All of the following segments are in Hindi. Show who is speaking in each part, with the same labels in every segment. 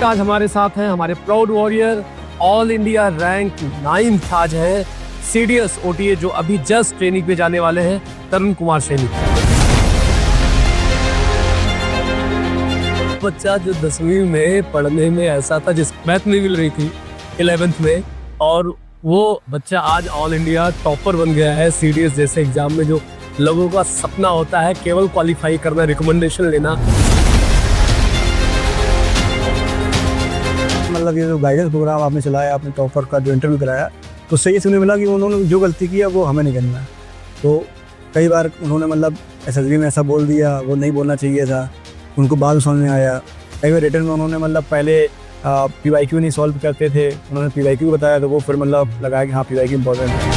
Speaker 1: आज हमारे साथ हैं हमारे proud warrior, all India rank 9th आज है CDS OTA जो अभी जस्ट ट्रेनिंग पे जाने वाले हैं, तरुण कुमार सैनी। बच्चा जो 10वीं में पढ़ने में ऐसा था, जिस मैथ में मिल रही थी 11th में, और वो बच्चा आज ऑल इंडिया टॉपर बन गया है CDS जैसे एग्जाम में। जो लोगों का सपना होता है केवल क्वालिफाई करना, रिकमेंडेशन लेना।
Speaker 2: मतलब ये जो गाइडेंस प्रोग्राम आपने चलाया, आपने टॉपर का जो इंटरव्यू कराया, तो सही सुनने मिला कि उन्होंने जो गलती किया वो हमें नहीं करना है। तो कई बार उन्होंने मतलब SSB में ऐसा बोल दिया, वो नहीं बोलना चाहिए था, उनको बाद में समझ में आया। कई बार रिटर्न में उन्होंने मतलब पहले PYQ नहीं सॉल्व करते थे, उन्होंने PYQ बताया, तो वो फिर मतलब लगाया कि हाँ PYQ इम्पोर्टेंट है।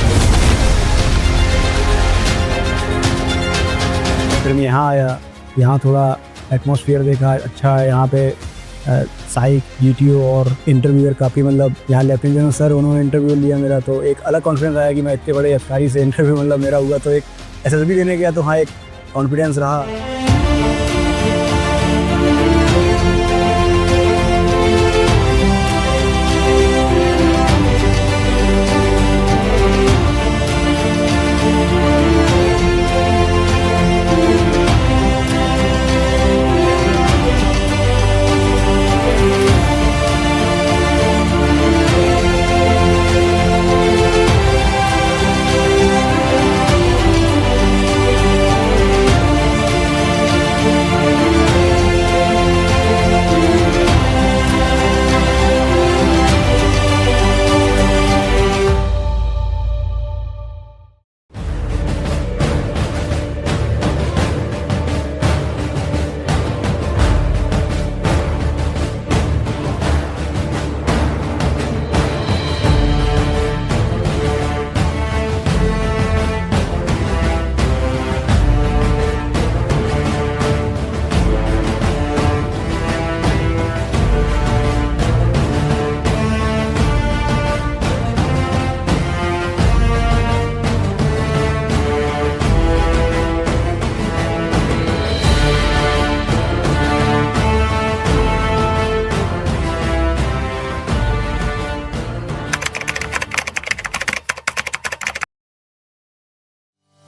Speaker 2: फिर मैं यहाँ आया, यहाँ थोड़ा एटमॉस्फेयर देखा, अच्छा है यहाँ पे। साइक GTO और इंटरव्यूअर काफ़ी मतलब यहाँ लेफ्टिनेंट सर उन्होंने इंटरव्यू लिया मेरा, तो एक अलग कॉन्फिडेंस आया कि मैं इतने बड़े अधिकारी से इंटरव्यू मतलब मेरा हुआ। तो एक SSB देने गया तो हाँ एक कॉन्फिडेंस रहा।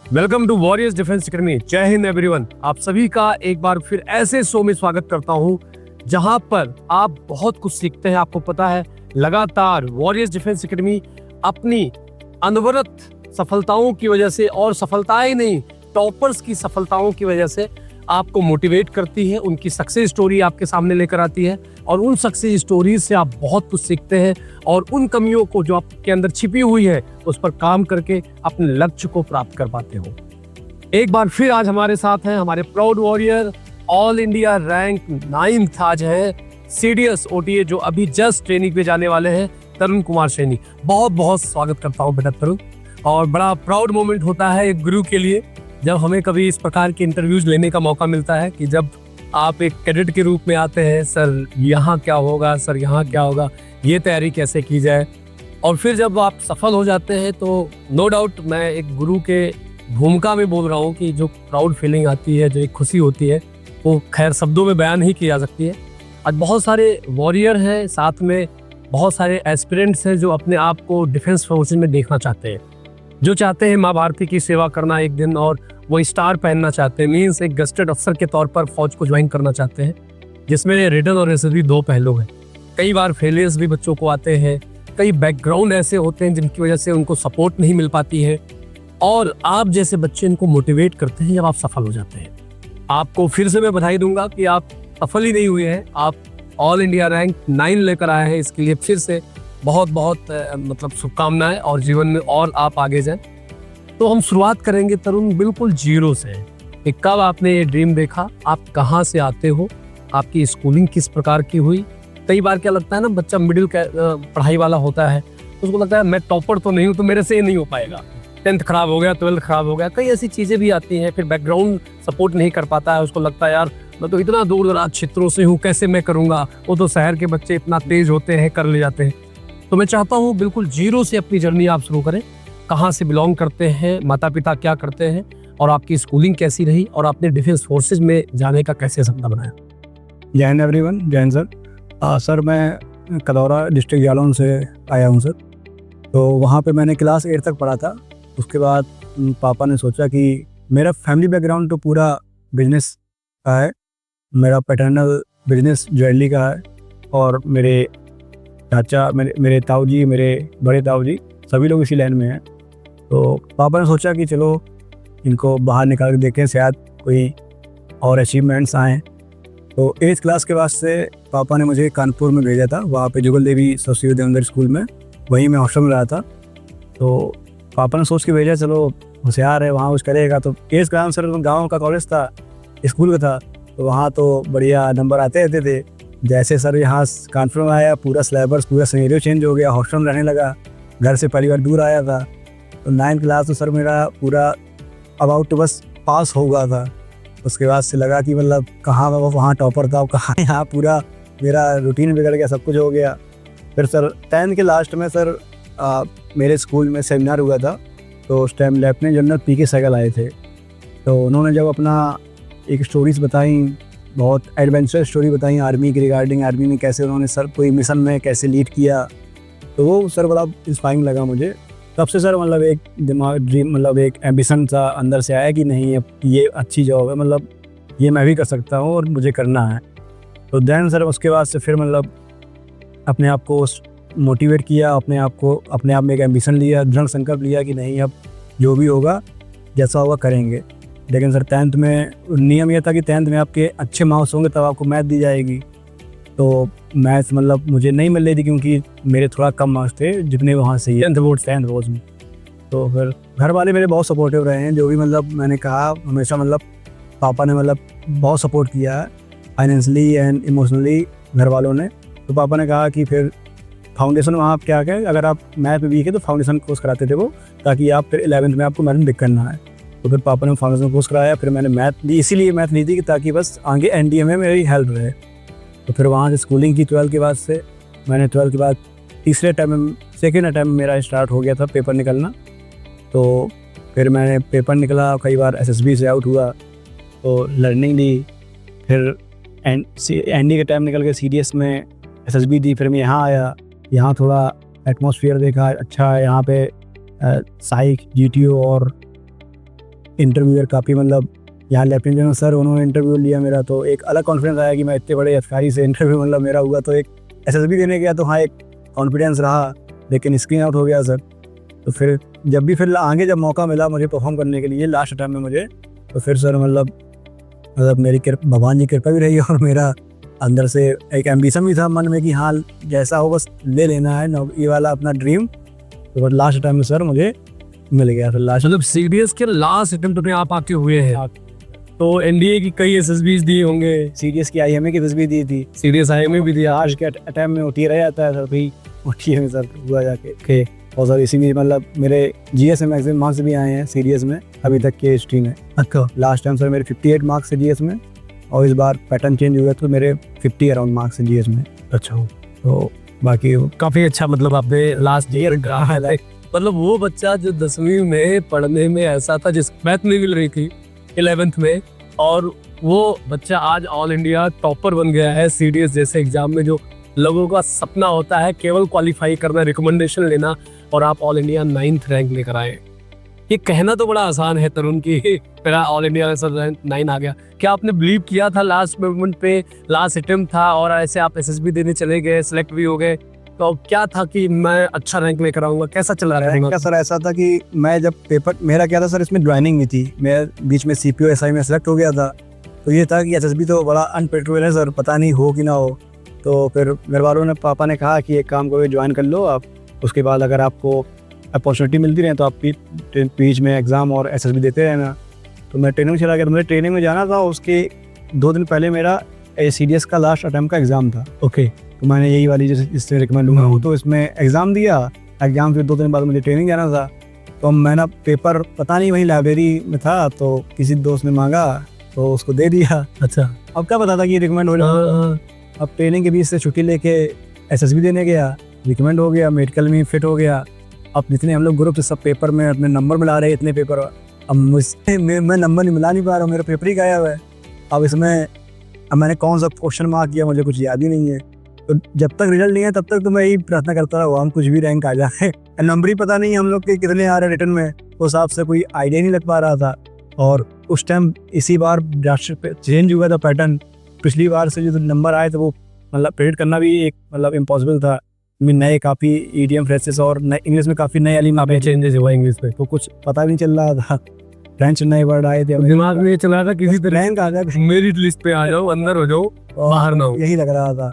Speaker 1: Welcome to warriors defence academy. Jai Hind everyone. आप सभी का एक बार फिर ऐसे शो में स्वागत करता हूं जहां पर आप बहुत कुछ सीखते हैं। आपको पता है लगातार वॉरियर्स डिफेंस अकेडमी अपनी अनवरत सफलताओं की वजह से, और सफलताएं नहीं टॉपर्स की सफलताओं की वजह से आपको मोटिवेट करती है, उनकी सक्सेस स्टोरी आपके सामने लेकर आती है, और उन सक्सेस स्टोरीज से आप बहुत कुछ सीखते हैं, और उन कमियों को जो आपके अंदर छिपी हुई है उस पर काम करके अपने लक्ष्य को प्राप्त कर पाते हो। एक बार फिर आज हमारे साथ हैं हमारे proud warrior, all India rank 9th आज है CDS OTA जो अभी जस्ट ट्रेनिंग पे जाने वाले हैं, तरुण कुमार सैनी। बहुत बहुत स्वागत करता हूँ बेटा तरुण। और बड़ा प्राउड मोमेंट होता है एक गुरु के लिए जब हमें कभी इस प्रकार के इंटरव्यूज लेने का मौका मिलता है, कि जब आप एक कैडेट के रूप में आते हैं, सर यहाँ क्या होगा, सर यहाँ क्या होगा, ये तैयारी कैसे की जाए, और फिर जब आप सफल हो जाते हैं तो नो डाउट मैं एक गुरु के भूमिका में बोल रहा हूँ कि जो प्राउड फीलिंग आती है, जो एक खुशी होती है, वो खैर शब्दों में बयान ही की जा सकती है। आज बहुत सारे वॉरियर हैं, साथ में बहुत सारे एस्पिरेंट्स हैं जो अपने आप को डिफेंस फोर्सेज में देखना चाहते हैं, जो चाहते हैं माँ भारती की सेवा करना एक दिन, और वो स्टार पहनना चाहते हैं, मीन्स एक गस्टेड अफसर के तौर पर फौज को ज्वाइन करना चाहते हैं, जिसमें रिटर्न और SSB दो पहलू हैं। कई बार फेलियर्स भी बच्चों को आते हैं, कई बैकग्राउंड ऐसे होते हैं जिनकी वजह से उनको सपोर्ट नहीं मिल पाती है, और आप जैसे बच्चे इनको मोटिवेट करते हैं जब आप सफल हो जाते हैं। आपको फिर से मैं बधाई दूंगा कि आप सफल ही नहीं हुए हैं, आप ऑल इंडिया रैंक 9 लेकर आए हैं। इसके लिए फिर से बहुत बहुत मतलब शुभकामनाएं, और जीवन में और आप आगे जाएं। तो हम शुरुआत करेंगे तरुण बिल्कुल जीरो से, कि कब आपने ये ड्रीम देखा, आप कहाँ से आते हो, आपकी स्कूलिंग किस प्रकार की हुई। कई बार क्या लगता है ना, बच्चा मिडिल पढ़ाई वाला होता है, उसको लगता है मैं टॉपर तो नहीं हूँ तो मेरे से ये नहीं हो पाएगा, 10th खराब हो गया, 12th खराब हो गया, कई ऐसी चीज़ें भी आती हैं। फिर बैकग्राउंड सपोर्ट नहीं कर पाता है, उसको लगता है यार मैं तो इतना दूर दराज क्षेत्रों से हूँ, कैसे मैं करूँगा, वो तो शहर के बच्चे इतना तेज होते हैं, कर ले जाते हैं। तो मैं चाहता हूँ बिल्कुल जीरो से अपनी जर्नी आप शुरू करें। कहाँ से बिलोंग करते हैं, माता पिता क्या करते हैं, और आपकी स्कूलिंग कैसी रही, और आपने डिफेंस फोर्सेज में जाने का कैसे सपना बनाया।
Speaker 2: जय हिंद एवरीवन। जय हिंद सर। सर मैं कलौरा डिस्ट्रिक्ट जालौन से आया हूँ सर। तो वहाँ पे मैंने क्लास 8 तक पढ़ा था। उसके बाद पापा ने सोचा कि मेरा फैमिली बैकग्राउंड तो पूरा बिजनेस का है। मेरा पैटर्नल बिजनेस ज्वेलरी का है और मेरे चाचा, मेरे ताऊ जी, मेरे बड़े ताऊ जी सभी लोग इसी लाइन में हैं। तो पापा ने सोचा कि चलो इनको बाहर निकाल के देखें, शायद कोई और अचीवमेंट्स आएँ। तो 8th क्लास के बाद से पापा ने मुझे कानपुर में भेजा था, वहाँ पे जुगल देवी सरस्वती देवेंद्र स्कूल में, वहीं मैं हॉस्टल में रहा था। तो पापा ने सोच के भेजा चलो होशियार है, वहाँ कुछ करेगा। तो 8th क्लास सर गाँव का कॉलेज था, स्कूल का था, तो वहाँ तो बढ़िया नंबर आते रहते थे। जैसे सर यहाँ कानपुर में आया, पूरा सिलेबस, पूरा सिनेरियो चेंज हो गया, हॉस्टल में रहने लगा, घर से पहली बार दूर आया था। तो 9th क्लास तो सर मेरा पूरा अबाउट तो बस पास हो गया था। उसके बाद से लगा कि मतलब कहाँ वो वहाँ टॉपर था, कहाँ यहाँ पूरा मेरा रूटीन बिगड़ गया, सब कुछ हो गया। फिर सर 10th के लास्ट में सर मेरे स्कूल में सेमिनार हुआ था। तो उस टाइम लेफ्टिनेंट जनरल पीके सहगल आए थे। तो उन्होंने जब अपना एक स्टोरीज बताई, बहुत एडवेंचर स्टोरी बताई आर्मी के रिगार्डिंग, आर्मी में कैसे उन्होंने सर कोई मिशन में कैसे लीड किया, तो वो सर बड़ा इंस्पायरिंग लगा मुझे। तब से सर मतलब एक दिमाग ड्रीम, मतलब एक एम्बिशन सा अंदर से आया कि नहीं ये अच्छी जॉब है, मतलब ये मैं भी कर सकता हूँ और मुझे करना है। तो देन सर उसके बाद से फिर मतलब अपने आप को मोटिवेट किया, अपने आप में एक एम्बिशन लिया, दृढ़ संकल्प लिया कि नहीं अब जो भी होगा जैसा होगा करेंगे। लेकिन सर 10th में नियम यह था कि 10th में आपके अच्छे मार्क्स होंगे तब आपको मैथ दी जाएगी। तो मैथ मतलब मुझे नहीं मिल रही थी क्योंकि मेरे थोड़ा कम मार्क्स थे जितने वहाँ से 10th बोर्ड में। तो फिर घर वाले मेरे बहुत सपोर्टिव रहे हैं, जो भी मतलब मैंने कहा हमेशा, मतलब पापा ने मतलब बहुत सपोर्ट किया है फाइनेंशियली एंड इमोशनली घर वालों ने। तो पापा ने कहा कि फिर फाउंडेशन वहाँ आप क्या कहें, अगर आप मैथ में वीक है तो फाउंडेशन कोर्स कराते थे वो, ताकि आप फिर 11th में आपको मैथ में दिक्कत ना आए। तो फिर पापा ने फाउंडेशन कोर्स कराया। फिर मैंने मैथ ली, इसीलिए मैथ ली थी कि ताकि बस आगे NDA में मेरी हेल्प रहे। तो फिर वहाँ से स्कूलिंग की 12th के बाद से मैंने 12th के बाद सेकेंड अटैम्प्ट में मेरा स्टार्ट हो गया था पेपर निकलना। तो फिर मैंने पेपर निकला, कई बार SSB से आउट हुआ, तो लर्निंग ली। फिर ND का टाइम निकल के CDS में SSB दी। फिर मैं यहाँ आया, यहाँ थोड़ा एटमॉस्फेयर देखा, अच्छा है यहाँ पे, साइक GTO और इंटरव्यूअर काफ़ी, मतलब यहाँ लेफ्टिनेंट जनरल सर उन्होंने इंटरव्यू लिया मेरा, तो एक अलग कॉन्फिडेंस आया कि मैं इतने बड़े अधिकारी से इंटरव्यू मतलब मेरा हुआ। तो एक SSB देने गया, तो हाँ एक कॉन्फिडेंस रहा, लेकिन स्क्रीन आउट हो गया सर। तो फिर फिर आगे जब मौका मिला मुझे परफॉर्म करने के लिए लास्ट टाइम में मुझे, तो फिर सर मतलब मेरी भगवान जी कृपा भी रही और मेरा अंदर से एक एम्बिशन भी था मन में कि हाँ जैसा हो बस ले लेना है ये वाला अपना ड्रीम। तो लास्ट टाइम में सर मुझे मिल गया। फिर लास्ट
Speaker 1: मतलब CDS के लास्ट अटेम्प्ट में आप आपके हुए हैं, तो NDA की कई SSBs दिए होंगे,
Speaker 2: CDS की IMA की SSB दी थी,
Speaker 1: CDS IMA भी दिया।
Speaker 2: आज के अटैम्प्ट में OTA रह जाता है सर, भाई OTA में सर हुआ जाके। और सर इसी में मतलब मेरे GS में मैक्सिमम मार्क्स भी आए हैं CDS में अभी तक के हिस्ट्री में।
Speaker 1: अच्छा,
Speaker 2: लास्ट टाइम सर मेरे 58 मार्क्स है GS में, और इस बार पैटर्न चेंज हुआ तो मेरे 50 अराउंड मार्क्स है GS में।
Speaker 1: अच्छा,
Speaker 2: तो बाकी
Speaker 1: काफ़ी अच्छा, मतलब आपने लास्ट ईयर कहा है। मतलब वो बच्चा जो 10वीं में पढ़ने में ऐसा था, जिस मैथ नहीं मिल रही थी 11th में, और वो बच्चा आज ऑल इंडिया टॉपर बन गया है CDS जैसे एग्जाम में, जो लोगों का सपना होता है केवल क्वालिफाई करना, रिकमेंडेशन लेना, और आप ऑल इंडिया 9th रैंक लेकर आए। ये कहना तो बड़ा आसान है तरुण की मेरा ऑल इंडिया में सर 9 आ गया। क्या आपने बिलीव किया था लास्ट मोमेंट पे, लास्ट अटेम्प्ट था और ऐसे आप SSB देने चले गए, सिलेक्ट भी हो गए, तो क्या था कि मैं अच्छा रैंक लेकर आऊंगा, कैसा चला रहा
Speaker 2: है? सर ऐसा था कि मैं जब पेपर मेरा क्या था सर, इसमें ज्वाइनिंग भी थी, मैं बीच में CPO SI में सेलेक्ट हो गया था। तो ये था कि SSB तो बड़ा अनप्रेडिक्टेबल है सर, पता नहीं हो कि ना हो। तो फिर घर वालों ने, पापा ने कहा कि एक काम करो, ज्वाइन कर लो आप, उसके बाद अगर आपको अपॉर्चुनिटी मिलती रहे तो आप बीच में एग्ज़ाम और SSB देते रहना। तो मैं ट्रेनिंग में चला गया, मुझे ट्रेनिंग में जाना था, उसके 2 दिन पहले मेरा CDS का लास्ट अटैम्प्ट का एग्ज़ाम था।
Speaker 1: ओके,
Speaker 2: तो मैंने यही वाली जिससे रिकमेंड हुआ वो, तो इसमें एग्ज़ाम दिया, एग्ज़ाम फिर 2 दिन बाद मुझे ट्रेनिंग जाना था। तो मैंने पेपर पता नहीं वहीं लाइब्रेरी में था, तो किसी दोस्त ने मांगा तो उसको दे दिया।
Speaker 1: अच्छा,
Speaker 2: अब क्या पता था कि रिकमेंड हो जाए। अब ट्रेनिंग के बीच से छुट्टी लेके SSB देने गया, रिकमेंड हो गया, मेडिकल में फिट हो गया। अब जितने हम लोग ग्रुप से सब पेपर में अपने नंबर मिला रहे हैं, इतने पेपर, अब मुझसे मैं नंबर नहीं मिला नहीं पा रहा हूँ, मेरा पेपर ही गायब है। अब इसमें अब मैंने कौन सा क्वेश्चन मार्क किया मुझे कुछ याद ही नहीं है। तो जब तक रिजल्ट नहीं है तब तक तो मैं यही प्रार्थना करता रहा हम कुछ भी रैंक आ जाए। नंबर ही पता नहीं हम लोग के कितने आ रहे रिटर्न में, उस हिसाब से कोई आइडिया नहीं लग पा रहा था। और उस टाइम इसी बार राष्ट्र चेंज हुआ था पैटर्न, पिछली बार से जो नंबर आए थे वो मतलब प्रेडिक्ट करना भी एक मतलब इम्पॉसिबल था। नए काफ़ी ईडीएम फ्रेसेस और इंग्लिश में काफ़ी नए
Speaker 1: काफी चेंजेस हुआ इंग्लिश में,
Speaker 2: तो कुछ पता भी नहीं चल रहा था। फ्रेंच नए वर्ड आए थे,
Speaker 1: दिमाग में ये चल रहा था किसी तरह
Speaker 2: रैंक आ गया,
Speaker 1: मेरिट लिस्ट पे आ जाओ, अंदर हो जाओ, बाहर ना हो,
Speaker 2: यही लग रहा था।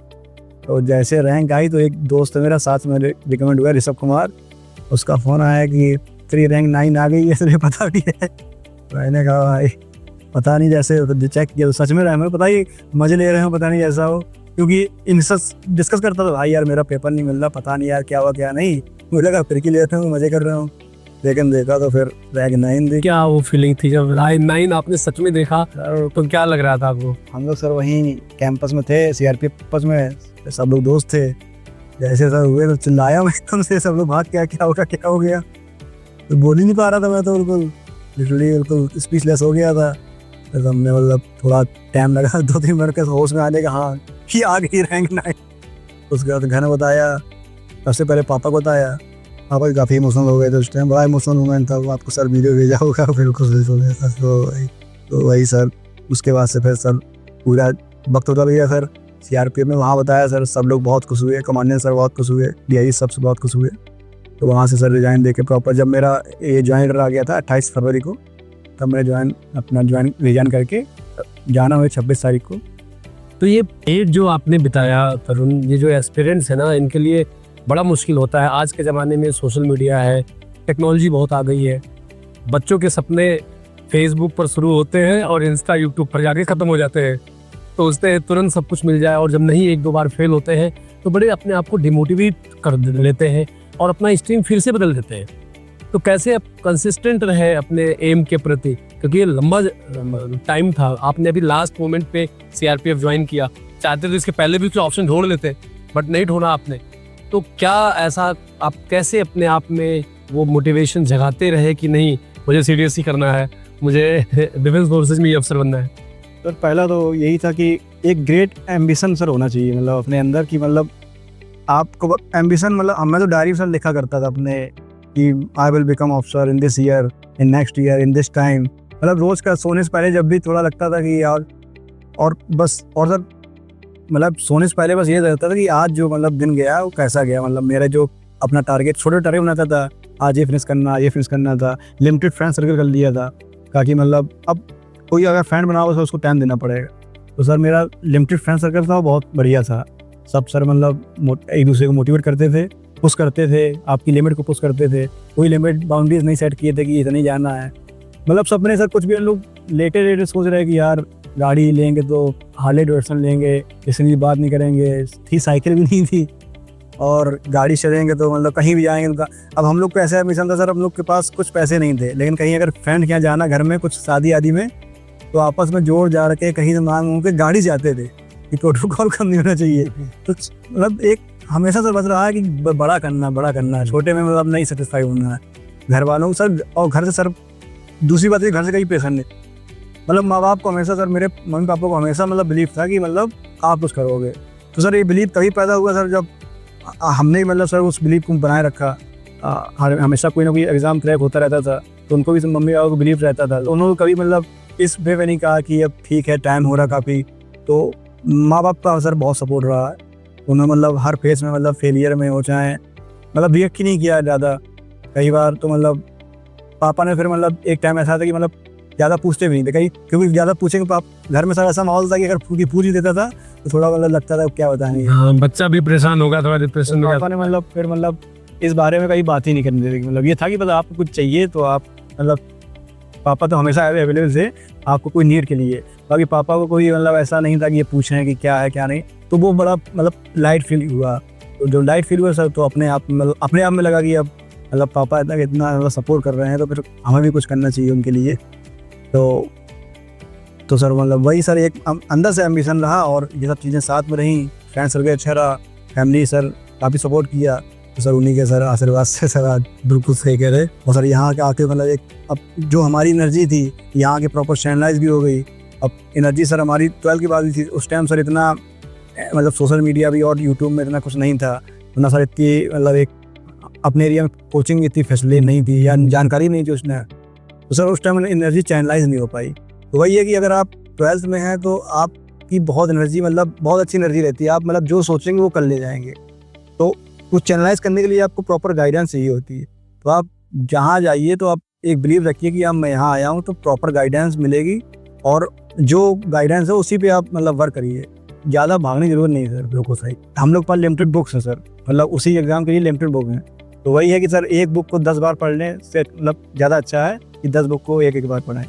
Speaker 2: तो जैसे रैंक आई तो एक दोस्त मेरा साथ में रिकमेंड हुआ, ऋषभ कुमार, उसका फ़ोन आया कि तेरी रैंक 9 आ गई है, तुझे पता भी है? मैंने कहा भाई पता नहीं, जैसे चेक किया तो सच में रहा, पता ही मजे ले रहे हो, पता नहीं ऐसा हो, क्योंकि इनसे डिस्कस करता था भाई यार मेरा पेपर नहीं मिल रहा, पता नहीं यार क्या हुआ क्या नहीं, मुझे लगा फिर की लेते हूँ मजे कर रहा हूँ, लेकिन देखा तो फिर रैंक 9 थी।
Speaker 1: क्या वो फीलिंग थी जब 9 आपने सच में देखा, तो क्या लग रहा था आपको?
Speaker 2: हम लोग सर वहीं कैंपस में थे, सीआरपीएफ कैंपस में, सब लोग दोस्त थे, जैसे सर हुए तो चिल्लाया मैं एकदम से, सब लोग भाग क्या होगा क्या हो गया, तो बोल ही नहीं पा रहा था मैं, तो बिल्कुल लिटरली बिल्कुल स्पीचलेस हो गया था। फिर हमने मतलब थोड़ा टाइम लगा 2-3 मिनट के होश में आने का, हाँ कि आ गई रैंक 9। उसके बाद घर में बताया, सबसे पहले पापा को बताया, पापा काफ़ी इमोशनल हो गए थे उस टाइम, बड़ा इमोशनल मोमेंट था, वो आपको सर वीडियो भेजा होगा, बिल्कुल तो वही सर। उसके बाद से फिर सर पूरा वक्त होता गया सर सीआरपीएफ में, वहाँ बताया सर, सब लोग बहुत खुश हुए, कमांडेंट सर बहुत खुश हुए, डीआई सबसे बहुत खुश हुए। तो वहाँ से सर रिजाइन दे के प्रॉपर, जब मेरा ये ज्वाइन लेटर आ गया था 28 फरवरी को, तब मैं अपना रिजाइन करके जाना हुआ 26 तारीख को।
Speaker 1: तो ये एज जो आपने बिताया तरुण, ये जो एक्सपीरियंस है ना, इनके लिए बड़ा मुश्किल होता है। आज के ज़माने में सोशल मीडिया है, टेक्नोलॉजी बहुत आ गई है, बच्चों के सपने फेसबुक पर शुरू होते हैं और इंस्टा यूट्यूब पर जाके ख़त्म हो जाते हैं, तो उससे तुरंत सब कुछ मिल जाए, और जब नहीं 1-2 बार फेल होते हैं तो बड़े अपने आप को डिमोटिवेट कर लेते हैं और अपना स्ट्रीम फिर से बदल देते हैं। तो कैसे आप कंसिस्टेंट रहे अपने एम के प्रति, क्योंकि ये लंबा टाइम था, आपने अभी लास्ट मोमेंट पे सीआरपीएफ ज्वाइन किया, चाहते तो इसके पहले भी कुछ ऑप्शन ढूंढ लेते, बट नहीं ढूंढा आपने। तो क्या ऐसा आप कैसे अपने आप में वो मोटिवेशन जगाते रहे कि नहीं मुझे सीरियसली करना है, मुझे डिफेंस फोर्सेज में ये अफसर बनना है?
Speaker 2: सर पहला तो यही था कि एक ग्रेट एम्बिशन सर होना चाहिए, मतलब अपने अंदर की, मतलब आपको एम्बिशन, मतलब मैं तो डायरी सर लिखा करता था अपने कि I will become officer in this year, in next year, in this time, मतलब रोज़ का सोने से पहले जब भी थोड़ा लगता था कि यार, और बस, और सर मतलब सोने से पहले बस ये रहता था कि आज जो मतलब दिन गया वो कैसा गया, मतलब मेरा जो अपना टारगेट, छोटे टारगेट बनाता था, आज ये फिनिश करना था, लिमिटेड फ्रेंड सर्कल कर लिया था, ताकि मतलब अब कोई अगर फ्रेंड बनाओ तो उसको टाइम देना पड़ेगा। तो सर मेरा लिमिटेड फ्रेंड सर्कल था, वो बहुत बढ़िया था, सब सर मतलब एक दूसरे को मोटिवेट करते थे, पुश करते थे, आपकी लिमिट को पुश करते थे, कोई लिमिट बाउंड्रीज नहीं सेट किए थे कि इतना ही जाना है, मतलब सबने सर कुछ भी हम लोग लेटे सोच रहे कि यार गाड़ी लेंगे तो हार्ले डेविडसन लेंगे, इसलिए बात नहीं करेंगे, थी साइकिल भी नहीं थी, और गाड़ी चलेंगे तो मतलब कहीं भी जाएंगे उनका। अब हम लोग को ऐसा मिशन था सर, हम लोग के पास कुछ पैसे नहीं थे, लेकिन कहीं अगर फ्रेंड के यहाँ जाना घर में कुछ शादी आदि में, तो आपस में जोड़ जा रखे कहीं से मांग के गाड़ी जाते थे कि प्रोटोकॉल कम नहीं होना चाहिए। तो मतलब एक हमेशा सर बच रहा है कि बड़ा करना है, छोटे में मतलब नहीं सेटिस्फाई होना है घर वालों को सर, और घर से सर दूसरी बात है घर से कहीं प्रेशर नहीं, मतलब माँ बाप को हमेशा सर, मेरे मम्मी पापा को हमेशा मतलब बिलीव था कि मतलब आप कुछ करोगे। तो सर ये बिलीव तभी पैदा हुआ सर जब हमने मतलब सर उस बिलीव को बनाए रखा। हमेशा कोई ना कोई एग्ज़ाम क्रैक होता रहता था, तो उनको भी मम्मी पापा को बिलीव रहता था, तो उन्होंने कभी मतलब इस वे में नहीं कहा कि अब ठीक है टाइम हो रहा काफ़ी। तो माँ बाप का सर बहुत सपोर्ट रहा है, उन्होंने मतलब हर फेस में, मतलब फेलियर में हो चाहे, मतलब रिएक्ट ही नहीं किया ज़्यादा। कई बार तो मतलब पापा ने फिर मतलब एक टाइम ऐसा था कि मतलब ज़्यादा पूछते भी नहीं थे कहीं, क्योंकि ज़्यादा पूछेंगे पाप घर में सर ऐसा माहौल था कि अगर पूछ ही देता था तो थोड़ा मतलब लगता था क्या बताएंगे,
Speaker 1: हाँ, बच्चा भी परेशान होगा, थोड़ा डिप्रेशन में।
Speaker 2: पापा ने मतलब फिर मतलब इस बारे में कहीं बात ही नहीं करने देते, मतलब ये था कि मतलब आपको कुछ चाहिए तो आप, मतलब पापा तो हमेशा अवेलेबल थे आपको कोई नीड के लिए, बाकी पापा को कोई मतलब ऐसा नहीं था कि ये पूछ रहे हैं कि क्या है क्या नहीं। तो वो बड़ा मतलब लाइट फील हुआ, तो जो लाइट फील हुआ सर, तो अपने आप में लगा कि अब मतलब पापा इतना मतलब सपोर्ट कर रहे हैं तो फिर हमें भी कुछ करना चाहिए उनके लिए। तो सर मतलब वही सर एक अंदर से एम्बिशन रहा, और ये सब चीज़ें साथ में रहीं, फ्रेंड सर्कल अच्छा रहा, फैमिली सर काफ़ी सपोर्ट किया, तो सर उन्हीं के सर आशीर्वाद से सर आज बिल्कुल सही कह रहे। और सर यहाँ के आके मतलब एक अब जो हमारी एनर्जी थी यहाँ के प्रॉपर चैनलाइज भी हो गई। अब एनर्जी सर हमारी 12 के बाद भी थी, उस टाइम सर इतना मतलब सोशल मीडिया भी और यूट्यूब में इतना कुछ नहीं था, ना सर इतनी मतलब एक अपने एरिया में कोचिंग इतनी फैसिलिटी नहीं थी या जानकारी नहीं थी उसने, तो सर उस टाइम एनर्जी चैनलाइज नहीं हो पाई। तो वही है कि अगर आप 12th में हैं तो आपकी बहुत एनर्जी मतलब बहुत अच्छी एनर्जी रहती है, आप मतलब जो सोचेंगे वो कर ले जाएंगे। तो कुछ चैनलाइज करने के लिए आपको प्रॉपर गाइडेंस चाहिए होती है। तो आप जहाँ जाइए तो आप एक बिलीव रखिए कि अब मैं यहाँ आया हूँ तो प्रॉपर गाइडेंस मिलेगी, और जो गाइडेंस है उसी पे आप मतलब वर्क करिए, ज़्यादा भागने की जरूरत नहीं है सर। बिल्कुल सही। हम लोग पास लिमिटेड बुक्स हैं सर, मतलब उसी एग्जाम के लिए लिमिटेड बुक हैं। तो वही है कि सर एक बुक को 10 बार पढ़ने से मतलब ज़्यादा अच्छा है कि 10 बुक को एक बार पढ़ें।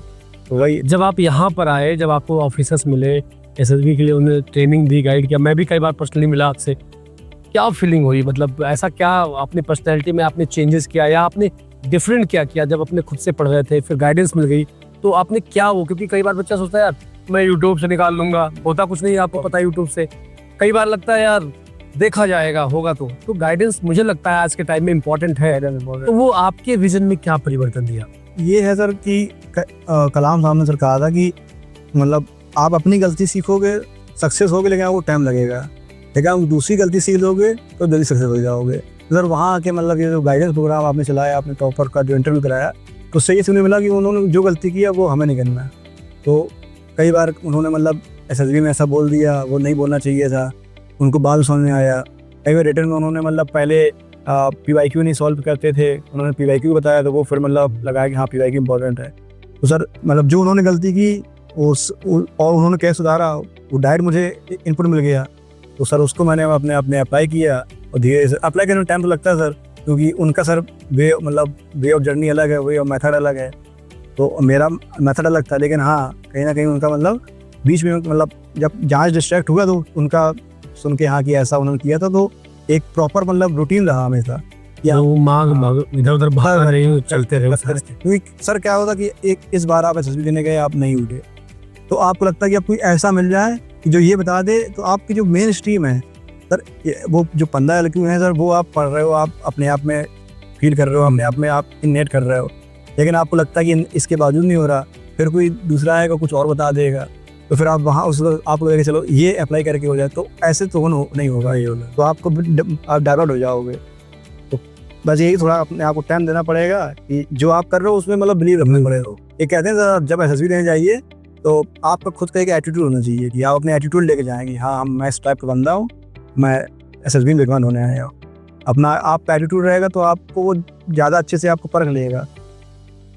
Speaker 2: तो वही
Speaker 1: जब आप यहाँ पर आए, जब आपको ऑफिसर्स मिले, एसएसबी के लिए उन्होंने ट्रेनिंग दी, गाइड किया, मैं भी कई बार पर्सनली मिला आपसे, क्या फीलिंग हुई? मतलब ऐसा क्या अपनी पर्सनैलिटी में आपने चेंजेस किया या आपने डिफरेंट क्या किया जब अपने खुद से पढ़ रहे थे, फिर गाइडेंस मिल गई तो आपने क्या वो? क्योंकि कई बार बच्चा सोचता है यार मैं यूट्यूब से निकाल लूंगा, होता कुछ नहीं, आपको पता है यूट्यूब से। कई बार लगता है यार देखा जाएगा, होगा तो गाइडेंस मुझे लगता है आज के टाइम में इम्पोर्टेंट है। तो वो आपके विजन में क्या परिवर्तन दिया?
Speaker 2: ये है सर कि कलाम साहब ने सर कहा था कि मतलब आप अपनी गलती सीखोगे, सक्सेस होगे, लेकिन आपको टाइम लगेगा, लेकिन आप दूसरी गलती सीख लोगे तो जल्दी सक्सेस हो जाओगे। सर वहाँ आके मतलब ये जो गाइडेंस प्रोग्राम आपने चलाया, आपने टॉपर का जो इंटरव्यू कराया, तो उससे ये सुनने मिला कि उन्होंने जो गलती किया वो हमें नहीं करना। तो कई बार उन्होंने मतलब एसएसबी में ऐसा बोल दिया, वो नहीं बोलना चाहिए था, उनको बाद में समझ में आया। कई बार रिटर्न में उन्होंने मतलब पहले PYQ नहीं सॉल्व करते थे, उन्होंने PYQ बताया तो वो फिर मतलब लगाया कि हाँ PYQ इंपॉर्टेंट है। तो सर मतलब जो उन्होंने गलती की और उन्होंने कैसे सुधारा, वो डायरेक्ट मुझे इनपुट मिल गया। तो सर उसको मैंने अपने अप्लाई किया, और धीरे से अप्लाई करने में टाइम तो लगता है सर, क्योंकि उनका सर वे ऑफ जर्नी अलग है, वे ऑफ मेथड अलग है, तो मेरा मेथड अलग था। लेकिन हाँ कहीं ना कहीं उनका मतलब बीच में मतलब जब जांच डिस्ट्रैक्ट हुआ तो उनका सुन के हाँ कि ऐसा उन्होंने किया था, तो एक प्रॉपर मतलब रूटीन रहा हमेशा।
Speaker 1: इधर उधर भाग रहे चलते रहे।
Speaker 2: क्योंकि सर क्या होता कि एक इस बार आप एसएसबी देने गए, आप नहीं उठे, तो आपको लगता है कि अब कोई ऐसा मिल जाए कि जो ये बता दे, तो आपकी जो मेन स्ट्रीम है सर, वो जो 15 LQ है सर, वो आप पढ़ रहे हो, आप अपने आप में फील कर रहे हो, अपने आप में आप इनेट कर रहे हो, लेकिन आपको लगता है कि इसके बावजूद नहीं हो रहा, फिर कोई दूसरा आएगा कुछ और बता देगा, तो फिर आप वहाँ उसको आपको लेके चलो ये अप्लाई करके हो जाए, तो ऐसे तो नहीं होगा, तो आपको आप डाइवर्ट हो जाओगे। तो बस यही थोड़ा अपने आप को टाइम देना पड़ेगा कि जो आप कर रहे हो उसमें मतलब बिलीव रखना पड़ेगा। ये कहते हैं सर जब एसएसबी देने जाइए तो आपका खुद का एक एटीट्यूड होना चाहिए कि आप अपने एटीट्यूड लेके जाएंगे, हाँ मैं इस टाइप का बंदा हूँ, मैं एसएसबी में विद्वान होने आया हूँ। अपना आपका एटीट्यूड रहेगा तो आपको वो ज़्यादा अच्छे से आपको परख लेगा।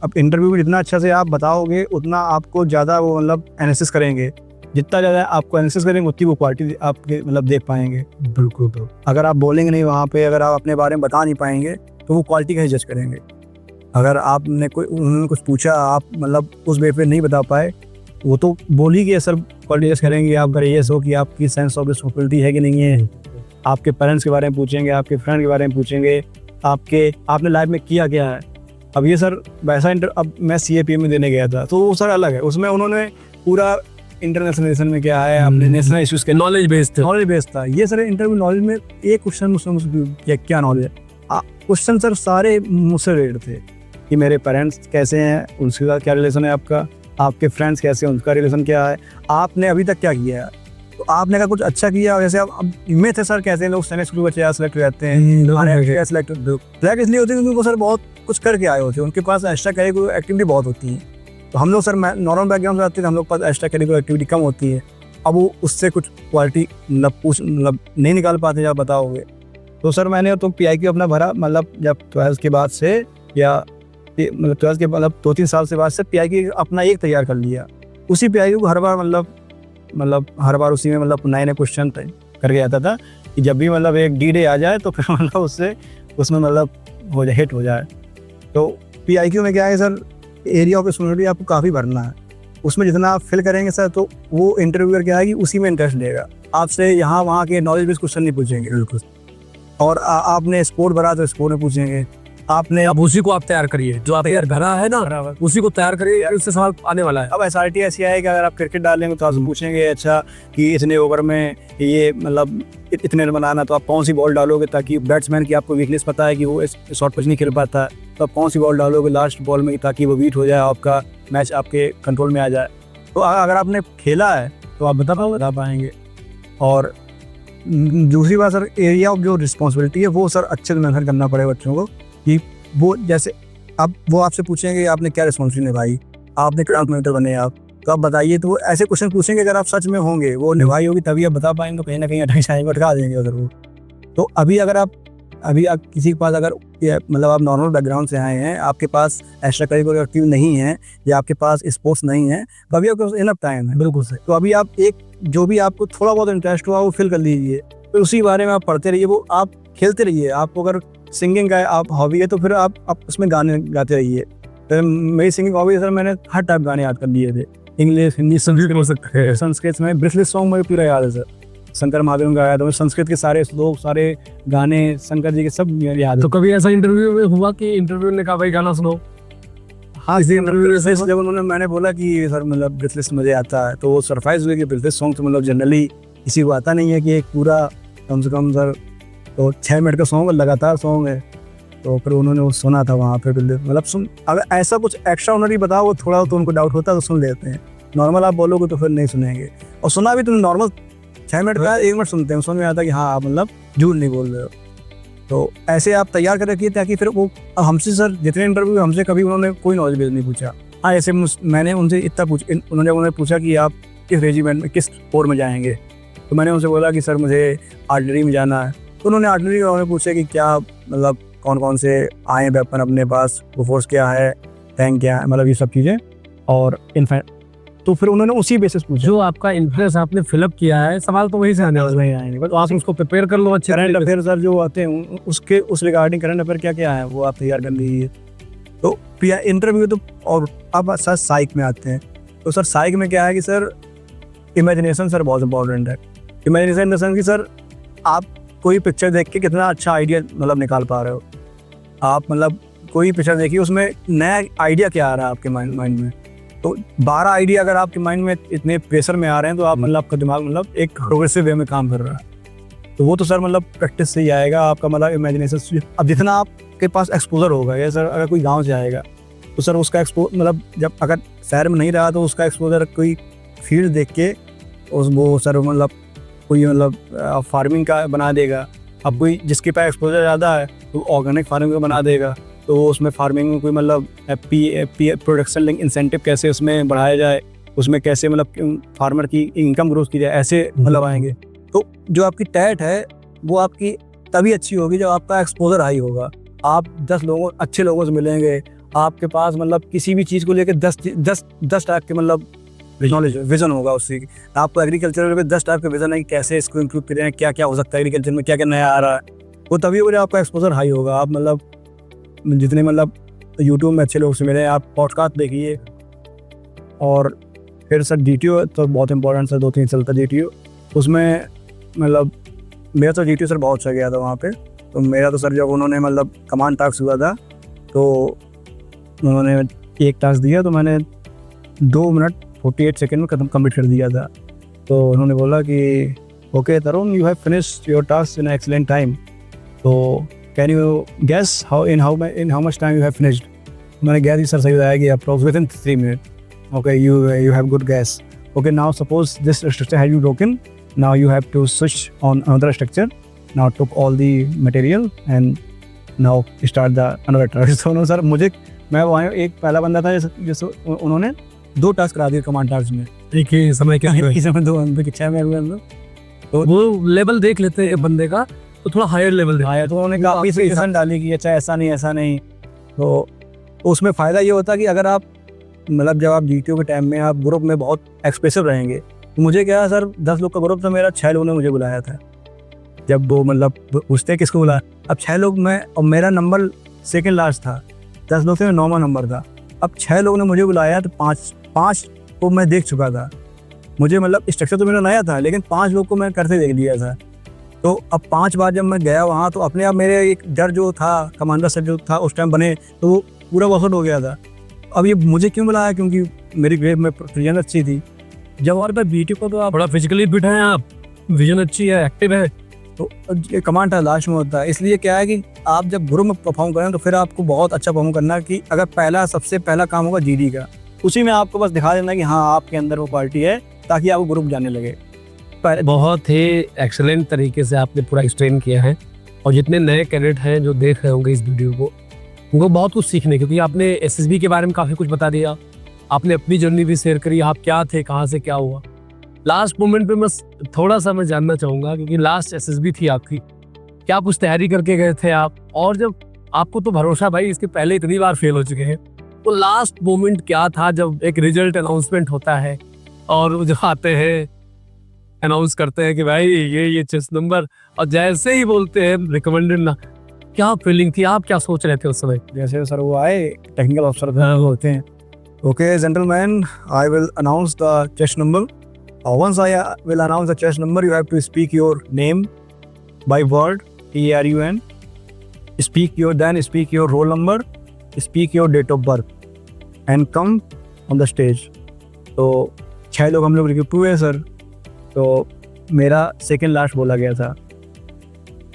Speaker 2: अब इंटरव्यू में जितना अच्छा से आप बताओगे उतना आपको ज़्यादा वो मतलब एनालिसिस करेंगे, जितना ज़्यादा आपको एनालिसिस करेंगे उतनी वो क्वालिटी आपके मतलब देख पाएंगे।
Speaker 1: बिल्कुल।
Speaker 2: अगर आप बोलेंगे नहीं वहाँ पे, अगर आप अपने बारे में बता नहीं पाएंगे तो वो क्वालिटी कैसे जज करेंगे। अगर आपने उन्होंने कुछ पूछा, आप मतलब उस वे पे नहीं बता पाए, वो तो बोल ही गए सर क्वालिटी जज करेंगे। आप अगर ये सो कि आपकी सेंस ऑफ रिस्पॉन्सिबिलिटी है कि नहीं है, आपके पेरेंट्स के बारे में पूछेंगे, आपके फ्रेंड के बारे में पूछेंगे, आपने लाइफ में किया क्या है। अब ये सर वैसा अब मैं CAPM में देने गया था तो वो सर अलग है, उसमें उन्होंने पूरा इंटरनेशनल में क्या है, अपने नेशनल इश्यूज के नॉलेज बेस्ड था। ये सर इंटरव्यू नॉलेज में एक क्वेश्चन मुझसे क्या नॉलेज है, क्वेश्चन सर सारे मुझसे रिलेटेड थे कि मेरे पेरेंट्स कैसे हैं, उनके साथ क्या रिलेशन है आपका, आपके फ्रेंड्स कैसे हैं, उनका रिलेशन क्या है, आपने अभी तक क्या किया है। तो आपने का कुछ अच्छा किया, जैसे अब में थे सर कैसे लोग सेनेट स्कूल बच्चे सेलेक्ट हो जाते हैं, सेलेक्ट इसलिए होते हैं क्योंकि वो सर बहुत कुछ करके आए होते हैं, उनके पास एक्स्ट्रा करिकुलर एक्टिविटी बहुत होती है। तो हम लोग सर नॉर्मल बैकग्राउंड से आते हैं, हम लोग पास एक्स्ट्रा करिकुलर एक्टिविटी कम होती है, अब वो उससे कुछ क्वालिटी मतलब नहीं निकाल पाते जब बताओगे। तो सर मैंने तो PIQ अपना भरा, मतलब जब 12th के बाद से या मतलब 12th के मतलब 2-3 साल से बाद से PIQ अपना एक तैयार कर लिया। उसी PIQ को हर बार मतलब हर बार उसी में मतलब नए क्वेश्चन करके आता था कि जब भी मतलब एक D-Day आ जाए तो फिर मतलब उसमें मतलब हिट हो जाए। तो PIQ में क्या है सर, एरिया ऑफ रिस्पॉन्सिबिलिटी आपको काफ़ी भरना है, उसमें जितना आप फिल करेंगे सर तो वो इंटरव्यूअर क्या है कि उसी में इंटरेस्ट लेगा, आपसे यहाँ वहाँ के नॉलेज बेस्ड क्वेश्चन नहीं पूछेंगे बिल्कुल। और आपने स्पोर्ट भरा तो स्पोर्ट में पूछेंगे, आपने
Speaker 1: अब उसी को आप तैयार करिए, जो आप यार भरा है ना उसी को तैयार करिए, उससे सवाल आने वाला है।
Speaker 2: अब SRT ऐसी है कि अगर आप क्रिकेट डालेंगे तो आपसे पूछेंगे अच्छा कि इतने ओवर में ये मतलब इतने रन बनाना, तो आप कौन सी बॉल डालोगे, ताकि बैट्समैन की आपको वीकनेस पता है कि वो इस शॉट पिच नहीं खेल पाता है, तो आप कौन सी बॉल डालोगे लास्ट बॉल में ताकि वो बीट हो जाए, आपका मैच आपके कंट्रोल में आ जाए। तो अगर आपने खेला है तो आप बता पाएंगे। और दूसरी बात सर, एरिया ऑफ जो रिस्पॉन्सिबिलिटी है वो सर अच्छे से मेंशन करना पड़ेगा बच्चों को, कि वो जैसे अब वो आपसे पूछेंगे कि आपने क्या रिस्पॉन्सिबिलिटी निभाई, आपने क्लास मॉनिटर बने आप, तो आप बताइए। तो वो ऐसे क्वेश्चन पूछेंगे, अगर आप सच में होंगे, वो निभाई होगी तभी आप बता पाएंगे, तो कहीं ना कहीं अटका देंगे उधर वो। तो अभी आप किसी के पास अगर मतलब आप नॉर्मल बैकग्राउंड से आए हैं, आपके पास एक्स्ट्रा करिकुलर एक्टिविटी नहीं है या आपके पास स्पोर्ट्स नहीं है, तो अभी आपके पास इनफ टाइम है।
Speaker 1: बिल्कुल सही।
Speaker 2: तो अभी आप एक जो भी आपको थोड़ा बहुत इंटरेस्ट हुआ वो फिल कर लीजिए, फिर उसी बारे में आप पढ़ते रहिए, वो आप खेलते रहिए। आपको अगर सिंगिंग का आप हॉबी है तो फिर आप उसमें गाने गाते रहिए। फिर मेरी सिंगिंग हॉबी है सर, मैंने हर टाइप गाने याद कर लिए थे, इंग्लिश, हिंदी,
Speaker 1: संगीत हो सकता है।
Speaker 2: संस्कृत में ब्रेसलेट सॉन्ग मुझे पूरा याद है सर, शंकर महादेव का गाया था, संस्कृत के सारे श्लोक, सारे गाने शंकर जी के सब याद है।
Speaker 1: तो कभी ऐसा इंटरव्यू में हुआ कि इंटरव्यू ने कहा भाई गाना सुनो?
Speaker 2: हाँ, इसी इंटरव्यू से जब मैंने बोला कि सर मतलब ब्रेसलेट मुझे आता है, तो वो सरप्राइज हुए कि ब्रेसलेट सॉन्ग तो मतलब जनरली किसी को आता नहीं है, कि एक पूरा कम से कम सर तो 6 मिनट का सॉन्ग लगातार सॉन्ग है। तो फिर उन्होंने वो सुना था वहाँ पे, मतलब सुन, अगर ऐसा कुछ एक्स्ट्रा ऑनरी बताओ वो थोड़ा तो उनको डाउट होता है, तो सुन लेते हैं। नॉर्मल आप बोलोगे तो फिर नहीं सुनेंगे, और सुना भी तुम नॉर्मल 6 मिनट का 1 मिनट सुनते हैं, समझ में आता है कि हाँ आप मतलब झूठ नहीं बोल रहे हो। तो ऐसे आप तैयार कर रखिए, ताकि फिर वो हमसे सर जितने इंटरव्यू हमसे कभी उन्होंने कोई नॉलेज बेस नहीं पूछा। हाँ, ऐसे मैंने उनसे इतना उन्होंने पूछा कि आप किस रेजिमेंट में, किस कोर में जाएंगे, तो मैंने उनसे बोला कि सर मुझे आर्टिलरी में जाना है। तो उन्होंने आर्टिलरी में उन्होंने पूछा कि क्या मतलब कौन कौन से आए वेपन अपने पास, वो फोर्स क्या है, टैंक क्या है, मतलब ये सब चीज़ें, और इनफैक्ट तो फिर उन्होंने उसी बेसिस पूछा।
Speaker 1: जो आपका इंटरेस्ट आपने फिलअप किया है, सवाल तो वहीं से आने वाले हैं, तो आप उसको प्रिपेयर कर लो अच्छे।
Speaker 2: करंट अफेयर सर जो आते हैं उसके उस रिगार्डिंग करंट अफेयर क्या क्या है वो आप तैयार कर लीजिए। तो इंटरव्यू तो, और अब सर साइक में आते हैं, तो सर साइक में क्या है कि सर इमेजिनेशन सर बहुत इंपॉर्टेंट है। इमेजिनेशन इन द सेंस कि सर आप कोई पिक्चर देख के कितना अच्छा आइडिया मतलब निकाल पा रहे हो। आप मतलब कोई पिक्चर देखिए, उसमें नया आइडिया क्या आ रहा है आपके माइंड में। तो 12 आइडिया अगर आपके माइंड में इतने प्रेशर में आ रहे हैं, तो आप मतलब आपका दिमाग मतलब एक प्रोग्रेसिव वे में काम कर रहा है। तो वो तो सर मतलब प्रैक्टिस से ही आएगा आपका, मतलब इमेजिनेशन। अब जितना आपके पास एक्सपोजर होगा, या सर अगर कोई गांव से आएगा तो सर उसका मतलब जब अगर शहर में नहीं रहा तो उसका एक्सपोजर कोई फील्ड देख के वो सर मतलब कोई मतलब फार्मिंग का बना देगा। अब कोई जिसके पास एक्सपोजर ज़्यादा है तो ऑर्गेनिक फार्मिंग का बना देगा, तो उसमें फार्मिंग में कोई मतलब प्रोडक्शन लिंक इंसेंटिव कैसे उसमें बढ़ाया जाए, उसमें कैसे मतलब फार्मर की इनकम ग्रोथ की जाए, ऐसे मतलब आएंगे। तो जो आपकी टैट है वो आपकी तभी अच्छी होगी जब आपका एक्सपोजर हाई होगा। आप 10 अच्छे लोगों से मिलेंगे, आपके पास मतलब किसी भी चीज़ को लेकर 10 टाइप के मतलब नॉलेज विजन होगा उससे। आपको एग्रीकल्चर में 10 टाइप के विजन है कि कैसे इसको इम्प्रूव करें, क्या क्या हो सकता है एग्रीकल्चर में, क्या क्या नया आ रहा है, वो तभी हो जाए आपका एक्सपोजर हाई होगा। आप मतलब जितने मतलब यूट्यूब में अच्छे लोग से मिले, आप पॉडकास्ट देखिए। और फिर सर DTO तो बहुत इंपॉर्टेंट सर, 2-3 चलता DTO, उसमें मतलब मेरा तो DTO सर बहुत अच्छा गया था वहाँ पे। तो मेरा तो सर जब उन्होंने मतलब कमांड टास्क हुआ था, तो उन्होंने एक टास्क दिया, तो मैंने 2 मिनट 48 सेकेंड में खत्म कंप्लीट कर दिया था। तो उन्होंने बोला कि okay Tarun, you have finished your task in excellent time, तो can you guess in how much time you have finished. मैंने गैस ही सर सही बताया कि approx within 3 minute. Okay, you have good guess. Okay, now suppose this structure have you broken, now you have to switch on another structure, now took all the material and now start the another task. तो उन्होंने सर मैं वहाँ एक पहला बंदा था जैसे उन्होंने 2 टास्क करा दिए कमांड टास्क में
Speaker 1: एक ही समय के
Speaker 2: एक ही समय 2 6 में हुए।
Speaker 1: तो वो लेवल देख लेते हैं बंदे का, तो थोड़ा हायर लेवल
Speaker 2: आया। तो उन्होंने काफ़ी सजेशन डाली कि अच्छा ऐसा नहीं। तो उसमें फ़ायदा ये होता कि अगर आप मतलब जब आप DTO के टाइम में आप ग्रुप में बहुत एक्सप्रेसिव रहेंगे, तो मुझे क्या सर 10 लोग का ग्रुप था मेरा, 6 लोगों ने मुझे बुलाया था। जब वो मतलब पूछते किसको बुलाया, अब 6 लोग मैं, और मेरा नंबर सेकेंड लास्ट था, 10 लोग थे, 9वां नंबर था। अब 6 लोगों ने मुझे बुलाया, तो 5 को मैं देख चुका था। मुझे मतलब स्ट्रक्चर तो मेरा नया था, लेकिन 5 लोग को मैं करते देख लिया था। तो अब 5 बार जब मैं गया वहाँ, तो अपने आप मेरे एक डर जो था, कमांडर सर जो था उस टाइम बने, तो वो पूरा वर्कआउट हो गया था। अब ये मुझे क्यों बुलाया, क्योंकि मेरी ग्रेड में प्रेजेंस अच्छी थी। जब और DTO को तो आप
Speaker 1: थोड़ा फिजिकली फिट हैं, आप विजन अच्छी है, एक्टिव है,
Speaker 2: तो ये कमांड था लास्ट में होता है। इसलिए क्या है कि आप जब ग्रुप में परफॉर्म करें तो फिर आपको बहुत अच्छा परफॉर्म करना है। कि अगर सबसे पहला काम होगा GD का, उसी में आपको बस दिखा देना कि हाँ आपके अंदर वो क्वालिटी है, ताकि आपको ग्रुप जाने लगे।
Speaker 1: बहुत ही एक्सेलेंट तरीके से आपने पूरा एक्सप्लेन किया है, और जितने नए कैडेट हैं जो देख रहे होंगे इस वीडियो को, उनको बहुत कुछ सीखने, क्योंकि आपने एसएसबी के बारे में काफ़ी कुछ बता दिया, आपने अपनी जर्नी भी शेयर करी, आप क्या थे, कहाँ से क्या हुआ। लास्ट मोमेंट पे मैं थोड़ा सा मैं जानना चाहूँगा, क्योंकि लास्ट एसएसबी थी आपकी, क्या कुछ तैयारी करके गए थे आप? और जब आपको तो भरोसा भाई इसके पहले इतनी बार फेल हो चुके हैं, तो लास्ट मोमेंट क्या था जब एक रिजल्ट अनाउंसमेंट होता है और वो जो आते हैं अनाउंस करते हैं कि भाई ये चेस्ट नंबर, और जैसे ही बोलते हैं रिकमेंडेड ना, क्या फीलिंग थी, आप क्या सोच रहे थे उस समय?
Speaker 2: जैसे सर वो आए टेक्निकल ऑफिसर होते हैं, okay gentleman, I will announce the chest number, once I will announce the chest number you have to speak your name by word, TRUN, speak your roll number, speak your date of birth and come on the stage। तो 6 लोग हम लोग रिक्रूट हुए सर, तो मेरा सेकंड लास्ट बोला गया था।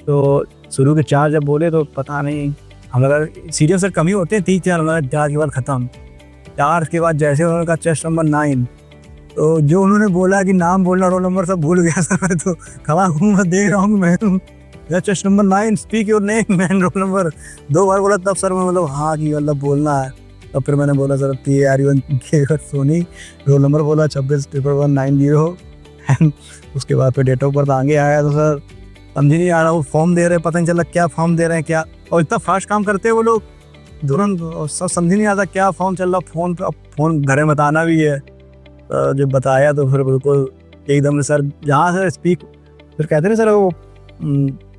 Speaker 2: तो शुरू के 4 जब बोले तो पता नहीं, हम लोग सीरियस सर कम ही होते हैं, 3-4 हमारा 4 के बाद ख़त्म। 4 के बाद जैसे उन्होंने कहा चेस्ट नंबर 9, तो जो उन्होंने बोला कि नाम बोलना रोल नंबर सब भूल गया सर। मैं तो खड़ा हूँ, मैं देख रहा हूँ, मैं chest number 9 speak your name man, roll number 2 बार बोला, तब सर मैं मतलब हाँ कि मतलब बोलना है। तब फिर मैंने बोला sir TRUN Soni, roll number बोला 26-190 एंड उसके बाद फिर डेट ऑफ बर्थ आगे आया। तो सर समझ नहीं आ रहा, वो फॉर्म दे रहे हैं, पता नहीं चला क्या फॉर्म दे रहे हैं क्या, और इतना फास्ट काम करते हैं वो लोग तुरंत, सब समझ नहीं आता क्या फॉर्म चल रहा फ़ोन पे। अब फ़ोन घर में बताना भी है, तो जब बताया तो फिर बिल्कुल एकदम से सर जहाँ से स्पीक, फिर कहते हैं सर वो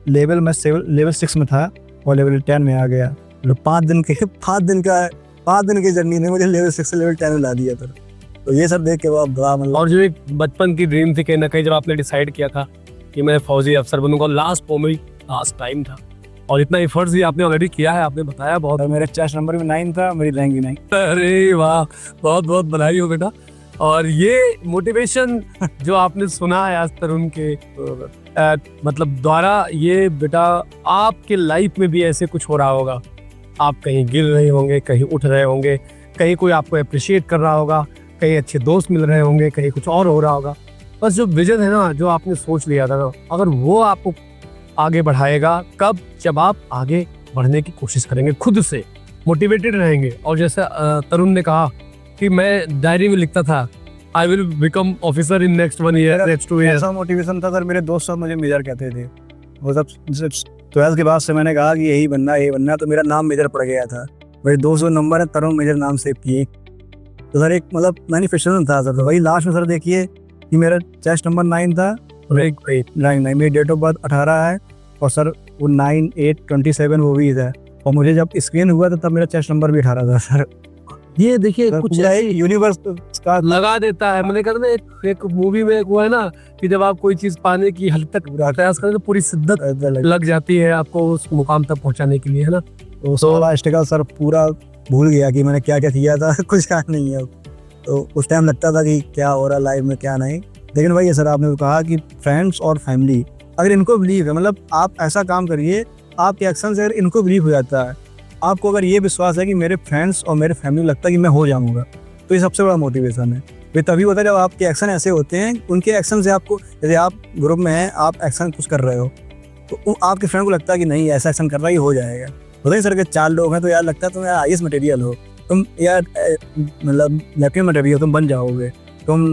Speaker 2: लेवल में लेवल 6 में था और लेवल 10 में आ गया। 5 दिन की जर्नी ने मुझे लेवल 6 से लेवल 10 में ला दिया फिर। तो ये सब देख के वो बड़ा मतलब,
Speaker 1: और जो एक बचपन की ड्रीम थी कहीं ना कहीं, जब आपने डिसाइड किया था कि मैं फौजी अफसर बनूंगा, लास्ट मोमेंट लास्ट टाइम था, और इतना एफर्ट्स भी आपने ऑलरेडी किया है, आपने बताया बहुत।
Speaker 2: और मेरा चेस्ट नंबर भी 9 था, मेरी रैंक भी 9।
Speaker 1: अरे वाह, बहुत बहुत बधाई हो बेटा। और ये मोटिवेशन जो आपने सुना है आज तरुण के मतलब द्वारा, ये बेटा आपके लाइफ में भी ऐसे कुछ हो रहा होगा, आप कहीं गिर रहे होंगे, कहीं उठ रहे होंगे, कहीं कोई आपको अप्रिशिएट कर रहा होगा, कहीं अच्छे दोस्त मिल रहे होंगे, कहीं कुछ और हो रहा होगा। बस जो विजन है ना, जो आपने सोच लिया था ना, अगर वो आपको आगे बढ़ाएगा, कब? जब आप आगे बढ़ने की कोशिश करेंगे, खुद से मोटिवेटेड रहेंगे। और जैसे तरुण ने कहा कि मैं डायरी में लिखता था I will become officer in next 1 year, next 2 year.
Speaker 2: ऐसा मोटिवेशन था सर, मेरे दोस्त सब मुझे मेजर कहते थे। वो सब 12th के बाद से मैंने कहा कि यही बनना, तो मेरा नाम मेजर पड़ गया था। मेरे 200 नंबर है, तरुण मेजर नाम सेव किए। तो सर एक मतलब मैनिफेस्टेशन था सर। तो वही लास्ट में सर देखिए कि मेरा चेस्ट नंबर 9 था, मेरी डेट ऑफ बर्थ 18 है, और सर वो 9/8/27 वो भी है। और मुझे जब स्क्रीन हुआ था तब मेरा चेस्ट नंबर भी 18 था सर।
Speaker 1: ये देखिए कुछ
Speaker 2: यूनिवर्स का
Speaker 1: लगा देता है। मैंने कहा ना एक मूवी में हुआ है ना कि जब आप कोई चीज पाने की हद तक प्रयास करें तो पूरी शिद्दत लग जाती है आपको उस मुकाम तक पहुंचाने के लिए, है ना।
Speaker 2: तो 16 स्ट्रगल सर पूरा भूल गया कि मैंने क्या क्या किया था। कुछ याद नहीं है। तो उस टाइम लगता था कि क्या हो रहा लाइफ में क्या नहीं। लेकिन भाई सर आपने कहा कि फ्रेंड्स और फैमिली अगर इनको बिलीव है, मतलब आप ऐसा काम करिए आपके एक्शन से अगर इनको बिलीव हो जाता है, आपको अगर ये विश्वास है कि मेरे फ्रेंड्स और मेरे फैमिली लगता है कि मैं हो जाऊंगा, तो ये सबसे बड़ा मोटिवेशन है। वे तभी होता है जब आपके एक्शन ऐसे होते हैं, उनके एक्शन से आपको, जैसे आप ग्रुप में हैं, आप एक्शन कुछ कर रहे हो तो आपके फ्रेंड को लगता है कि नहीं ऐसा एक्शन कर रहा ही हो जाएगा। होता है सर के 4 लोग हैं तो यार लगता है तुम यार IAS मटेरियल हो, तुम यार मतलब लेफ्टिनेंट मटेरियल तुम बन जाओगे, तुम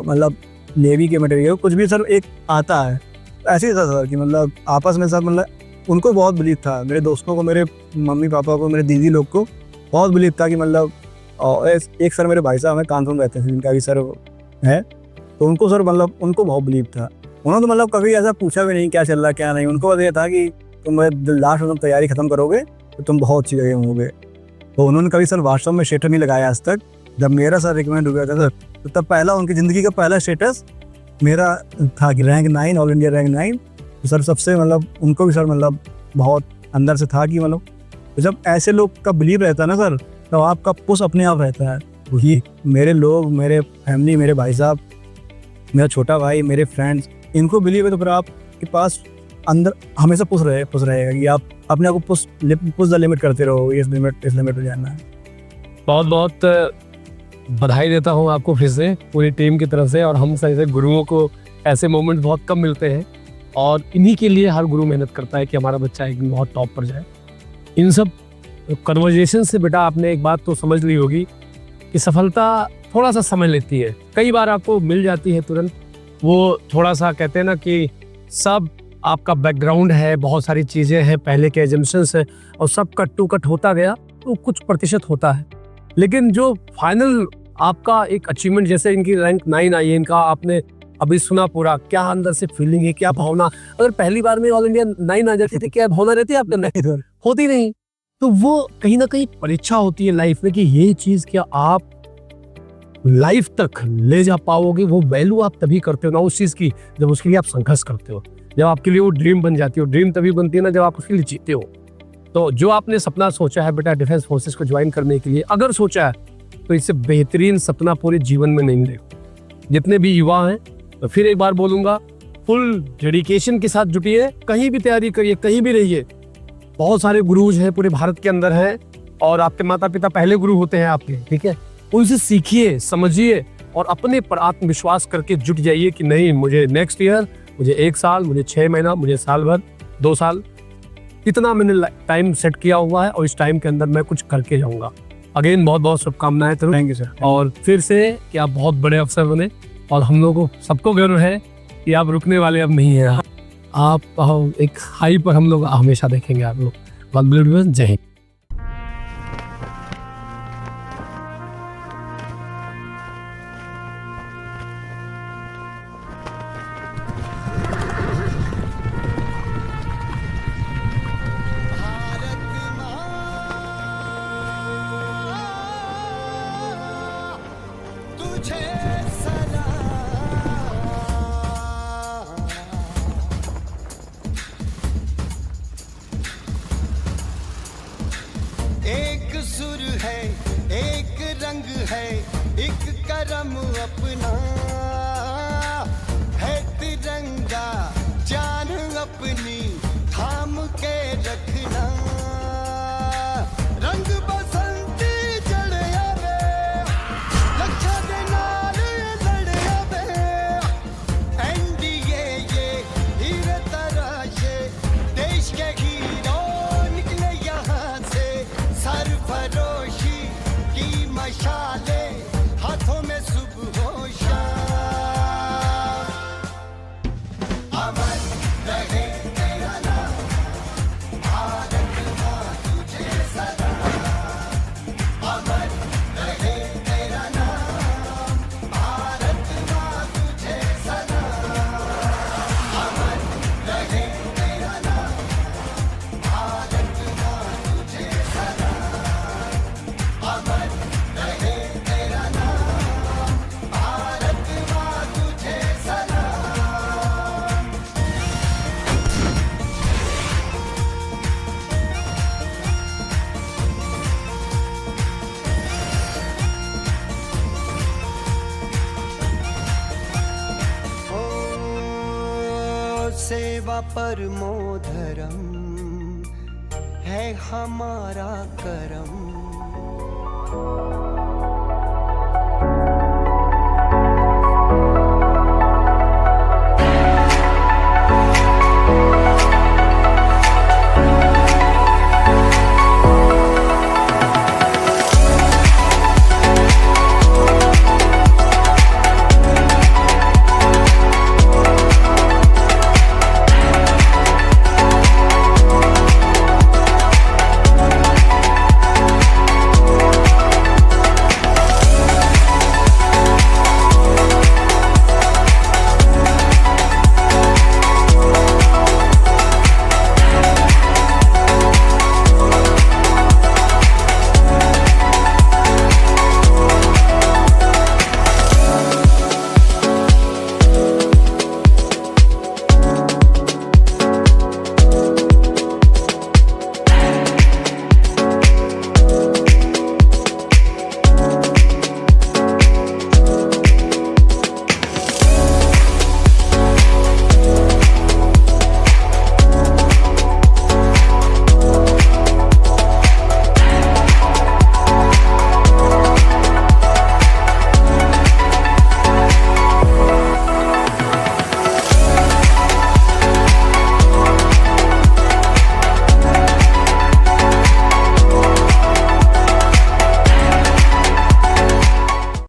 Speaker 2: मतलब नेवी के मटेरियल, कुछ भी सर एक आता है। ऐसे ही था सर कि मतलब आपस में सर मतलब उनको बहुत बिलीव था, मेरे दोस्तों को, मेरे मम्मी पापा को, मेरे दीदी लोग को बहुत बिलीव था कि मतलब एक सर मेरे भाई साहब हैं कानपुर में रहते हैं, जिनका भी सर है, तो उनको सर मतलब उनको बहुत बिलीव था। उन्होंने तो मतलब कभी ऐसा पूछा भी नहीं क्या चल रहा क्या नहीं, उनको बस ये था कि तुम लास्ट में तुम तैयारी खत्म करोगे तो तुम बहुत अच्छी जगह होंगे। तो उन्होंने कभी सर वास्तव में स्टेटस नहीं लगाया आज तक। जब मेरा सर रिकमेंड हो गया था सर, तो तब पहला उनकी ज़िंदगी का पहला स्टेटस मेरा था कि रैंक 9, ऑल इंडिया रैंक 9। तो सर सबसे मतलब उनको भी सर मतलब बहुत अंदर से था कि मतलब तो जब ऐसे लोग का बिलीव रहता है ना सर, तो आपका पुश अपने आप रहता है कि मेरे लोग, मेरे फैमिली, मेरे भाई साहब, मेरा छोटा भाई, मेरे फ्रेंड्स, इनको बिलीव है तो फिर आपके पास अंदर हमेशा पुश रहेगा कि आप अपने आप को पुश द लिमिट करते रहो, इस लिमिट पर जाना है।
Speaker 1: बहुत बहुत बधाई देता हूँ आपको फिर से पूरी टीम की तरफ से, और हम जैसे गुरुओं को ऐसे मोमेंट बहुत कम मिलते हैं और इन्हीं के लिए हर गुरु मेहनत करता है कि हमारा बच्चा एक दिन बहुत टॉप पर जाए। इन सब कन्वर्जेशन से बेटा आपने एक बात तो समझ ली होगी कि सफलता थोड़ा सा समय लेती है। कई बार आपको मिल जाती है तुरंत, वो थोड़ा सा कहते हैं ना कि सब आपका बैकग्राउंड है, बहुत सारी चीज़ें हैं, पहले के एजम्पशंस हैं और सब कट टू कट होता गया तो कुछ प्रतिशत होता है। लेकिन जो फाइनल आपका एक अचीवमेंट, जैसे इनकी रैंक 9 आई है, इनका आपने अभी सुना पूरा, क्या अंदर से फीलिंग है, क्या भावना? अगर पहली बार में ऑल इंडिया 9 आ जाती थी, क्या भावना रहती है आपके अंदर? होती नहीं। तो वो कहीं ना कहीं परीक्षा होती है लाइफ में कि ये चीज़ क्या आप लाइफ तक ले जा पाओगे। वो वैल्यू आप तभी करते हो ना उस चीज़ की जब उसके लिए आप संघर्ष करते हो, जब आपके लिए वो ड्रीम बन जाती है। ड्रीम तभी बनती है ना जब आप उसके लिए जीते हो। तो जो आपने सपना सोचा है बेटा डिफेंस फोर्सेस को ज्वाइन करने के लिए, अगर सोचा है तो इससे बेहतरीन सपना पूरे जीवन में नहीं मिलेगा। जितने भी युवा हैं, तो फिर एक बार बोलूँगा, फुल डेडिकेशन के साथ जुटिए, कहीं भी तैयारी करिए, कहीं भी रहिए। बहुत सारे गुरुज हैं पूरे भारत के अंदर हैं और आपके माता पिता पहले गुरु होते हैं आपके, ठीक है? उनसे सीखिए, समझिए और अपने पर आत्मविश्वास करके जुट जाइए कि नहीं, मुझे नेक्स्ट ईयर, मुझे 1 साल, मुझे 6 महीना, मुझे साल भर, 2 साल, इतना मैंने टाइम सेट किया हुआ है और इस टाइम के अंदर मैं कुछ करके जाऊंगा। अगेन बहुत बहुत शुभकामनाएं।
Speaker 2: Thank you sir.
Speaker 1: और फिर से कि आप बहुत बड़े अफसर बने और हम लोगों को सबको गर्व है कि आप रुकने वाले अब नहीं हैं। आप एक हाई पर हम लोग हमेशा देखेंगे आप लोग। बहुत बहुत जय हिंद।
Speaker 3: एक सुर है, एक रंग है, एक करम अपना है तिरंगा, जान अपनी थाम के रखना। रंग बसंती चढ़ आवे, लक्षा दे नाल लड़ आवे। एनडीए ये हीरे तराशे, देश के हीरो निकले यहाँ से। सरफरोशी की मशाले, हाथों में सुबह हो शाम। अमर रहे तेरा नाम, भारत माँ तुझे सदा। अमर रहे तेरा नाम, भारत माँ तुझे सदा। अमर रहे तेरा नाम, भारत माँ तुझे सदा। अमर रहे तेरा नाम, भारत माँ तुझे सदा। ओ सेवा परमो धर्म है हमारा करम।